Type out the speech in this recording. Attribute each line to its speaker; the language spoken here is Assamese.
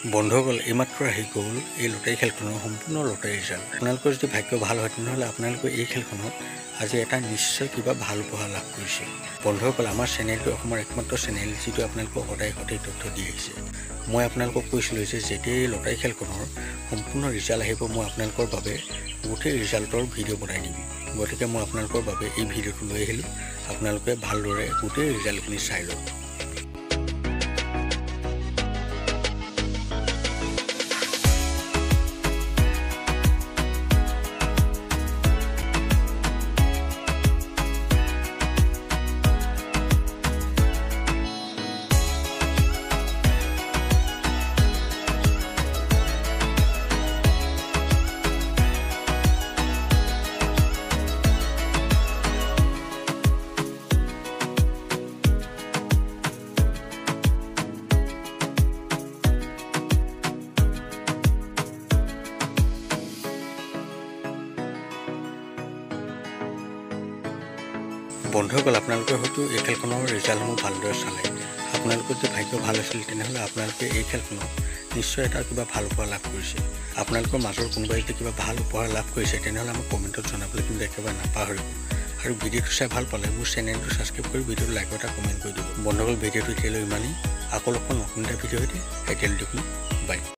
Speaker 1: বন্ধুসকল এইমাত্ৰ আহি গ'ল এই লটাৰী খেলখনৰ সম্পূৰ্ণ লটাৰী ৰিজাল্ট। আপোনালোকৰ যদি ভাগ্য ভাল হয় তেনেহ'লে আপোনালোকে এই খেলখনত আজি এটা নিশ্চয় কিবা ভাল উপহাৰ লাভ কৰিছে। বন্ধুসকল আমাৰ চেনেলটো অসমৰ একমাত্ৰ চেনেল যিটো আপোনালোকক সদায় সঠিক তথ্য দি আহিছে। মই আপোনালোকক কৈছিলোঁ যে যেতিয়া এই লটাৰী খেলখনৰ সম্পূৰ্ণ ৰিজাল্ট আহিব মই আপোনালোকৰ বাবে গোটেই ৰিজাল্টৰ ভিডিঅ' বনাই দিম। গতিকে মই আপোনালোকৰ বাবে এই ভিডিঅ'টো লৈ আহিলোঁ। আপোনালোকে ভালদৰে গোটেই ৰিজাল্টখিনি চাই লওক। বন্ধুসকল আপোনালোকে হয়তো এই খেলখনৰ ৰিজাল্টসমূহ ভালদৰে চালে। আপোনালোকৰ যদি ভাগ্য ভাল আছিল তেনেহ'লে আপোনালোকে এই খেলখনত নিশ্চয় এটা কিবা ভাল উপহাৰ লাভ কৰিছে। আপোনালোকৰ মাজৰ কোনোবাই যদি কিবা ভাল উপহাৰ লাভ কৰিছে তেনেহ'লে আমাক কমেণ্টত জনাবলৈ কিন্তু একেবাৰে নাপাহৰিব। আৰু ভিডিঅ'টো চাই ভাল পালে মোৰ চেনেলটো ছাবস্ক্ৰাইব কৰি ভিডিঅ'টো লাইক এটা কমেণ্ট কৰি দিব। বন্ধুসকল ভিডিঅ'টো এতিয়ালৈ ইমানেই। আকৌ লগ পাম নতুন এটা ভিডিঅ' সৈতে। এতিয়ালৈ দেখোন বাই।